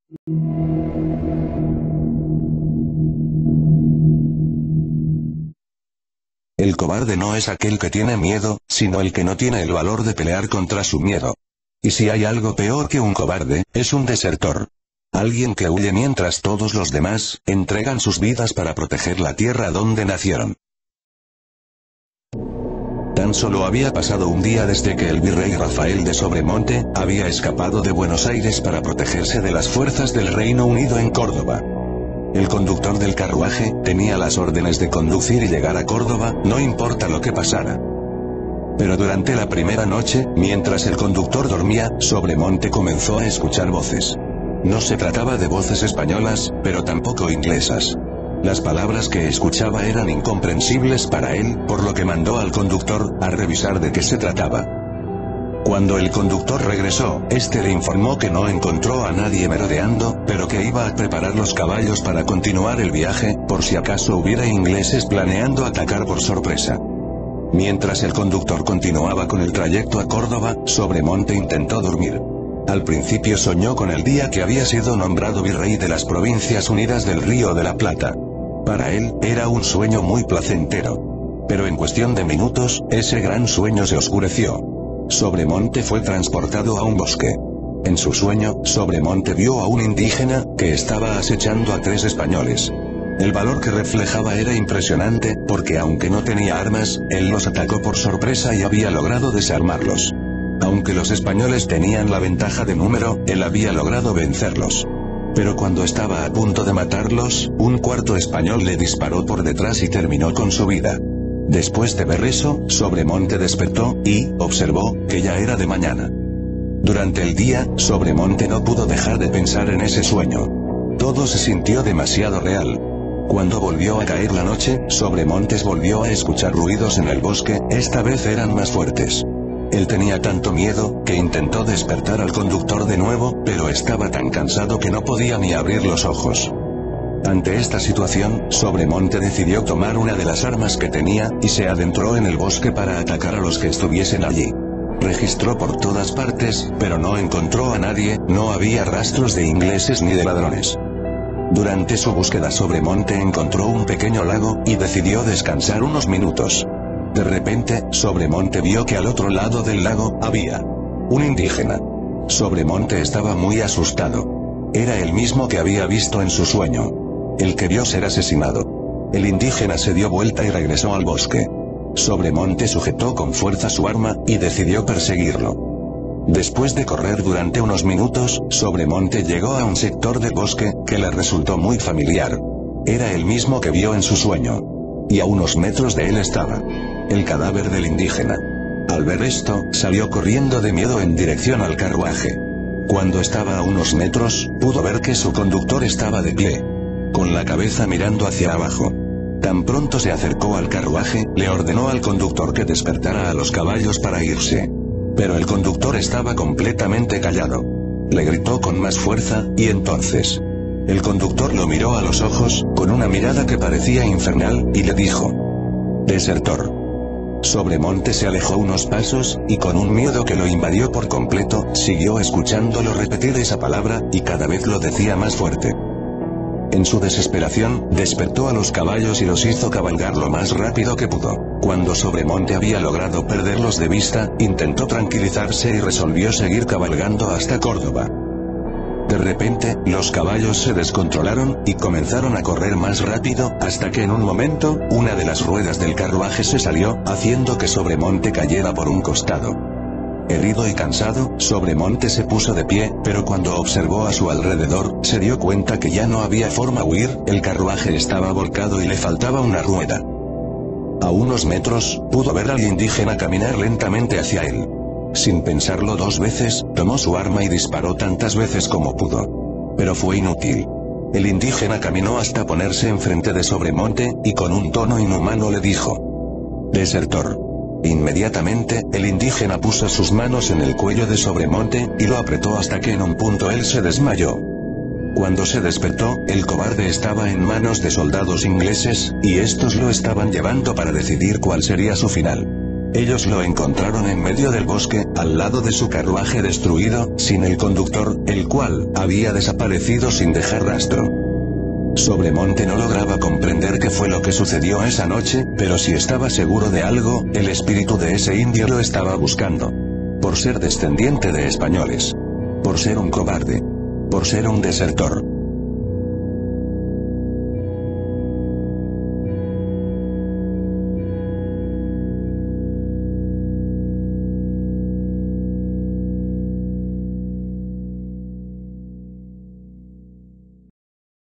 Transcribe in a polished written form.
El cobarde no es aquel que tiene miedo, sino el que no tiene el valor de pelear contra su miedo. Y si hay algo peor que un cobarde, es un desertor. Alguien que huye mientras todos los demás entregan sus vidas para proteger la tierra donde nacieron. Tan solo había pasado un día desde que el virrey Rafael de Sobremonte había escapado de Buenos Aires para protegerse de las fuerzas del Reino Unido en Córdoba. El conductor del carruaje tenía las órdenes de conducir y llegar a Córdoba, no importa lo que pasara. Pero durante la primera noche, mientras el conductor dormía, Sobremonte comenzó a escuchar voces. No se trataba de voces españolas, pero tampoco inglesas. Las palabras que escuchaba eran incomprensibles para él, por lo que mandó al conductor a revisar de qué se trataba. Cuando el conductor regresó, este le informó que no encontró a nadie merodeando, pero que iba a preparar los caballos para continuar el viaje, por si acaso hubiera ingleses planeando atacar por sorpresa. Mientras el conductor continuaba con el trayecto a Córdoba, Sobremonte intentó dormir. Al principio soñó con el día que había sido nombrado virrey de las Provincias Unidas del Río de la Plata. Para él, era un sueño muy placentero. Pero en cuestión de minutos, ese gran sueño se oscureció. Sobremonte fue transportado a un bosque. En su sueño, Sobremonte vio a un indígena, que estaba acechando a 3 españoles. El valor que reflejaba era impresionante, porque aunque no tenía armas, él los atacó por sorpresa y había logrado desarmarlos. Aunque los españoles tenían la ventaja de número, él había logrado vencerlos. Pero cuando estaba a punto de matarlos, un cuarto español le disparó por detrás y terminó con su vida. Después de ver eso, Sobremonte despertó, y observó que ya era de mañana. Durante el día, Sobremonte no pudo dejar de pensar en ese sueño. Todo se sintió demasiado real. Cuando volvió a caer la noche, Sobremontes volvió a escuchar ruidos en el bosque, esta vez eran más fuertes. Él tenía tanto miedo, que intentó despertar al conductor de nuevo, pero estaba tan cansado que no podía ni abrir los ojos. Ante esta situación, Sobremonte decidió tomar una de las armas que tenía, y se adentró en el bosque para atacar a los que estuviesen allí. Registró por todas partes, pero no encontró a nadie, no había rastros de ingleses ni de ladrones. Durante su búsqueda Sobremonte encontró un pequeño lago, y decidió descansar unos minutos. De repente, Sobremonte vio que al otro lado del lago, había un indígena. Sobremonte estaba muy asustado. Era el mismo que había visto en su sueño. El que vio ser asesinado. El indígena se dio vuelta y regresó al bosque. Sobremonte sujetó con fuerza su arma, y decidió perseguirlo. Después de correr durante unos minutos, Sobremonte llegó a un sector del bosque, que le resultó muy familiar. Era el mismo que vio en su sueño. Y a unos metros de él estaba el cadáver del indígena. Al ver esto, salió corriendo de miedo en dirección al carruaje. Cuando estaba a unos metros, pudo ver que su conductor estaba de pie, con la cabeza mirando hacia abajo. Tan pronto se acercó al carruaje, le ordenó al conductor que despertara a los caballos para irse. Pero el conductor estaba completamente callado. Le gritó con más fuerza, y entonces el conductor lo miró a los ojos, con una mirada que parecía infernal, y le dijo: «Desertor». Sobremonte se alejó unos pasos, y con un miedo que lo invadió por completo, siguió escuchándolo repetir esa palabra, y cada vez lo decía más fuerte. En su desesperación, despertó a los caballos y los hizo cabalgar lo más rápido que pudo. Cuando Sobremonte había logrado perderlos de vista, intentó tranquilizarse y resolvió seguir cabalgando hasta Córdoba. De repente, los caballos se descontrolaron, y comenzaron a correr más rápido, hasta que en un momento, una de las ruedas del carruaje se salió, haciendo que Sobremonte cayera por un costado. Herido y cansado, Sobremonte se puso de pie, pero cuando observó a su alrededor, se dio cuenta que ya no había forma de huir, el carruaje estaba volcado y le faltaba una rueda. A unos metros, pudo ver al indígena caminar lentamente hacia él. Sin pensarlo 2 veces, tomó su arma y disparó tantas veces como pudo. Pero fue inútil. El indígena caminó hasta ponerse enfrente de Sobremonte, y con un tono inhumano le dijo: «Desertor». Inmediatamente, el indígena puso sus manos en el cuello de Sobremonte, y lo apretó hasta que en un punto él se desmayó. Cuando se despertó, el cobarde estaba en manos de soldados ingleses, y estos lo estaban llevando para decidir cuál sería su final. Ellos lo encontraron en medio del bosque, al lado de su carruaje destruido, sin el conductor, el cual había desaparecido sin dejar rastro. Sobremonte no lograba comprender qué fue lo que sucedió esa noche, pero si estaba seguro de algo, el espíritu de ese indio lo estaba buscando. Por ser descendiente de españoles. Por ser un cobarde. Por ser un desertor.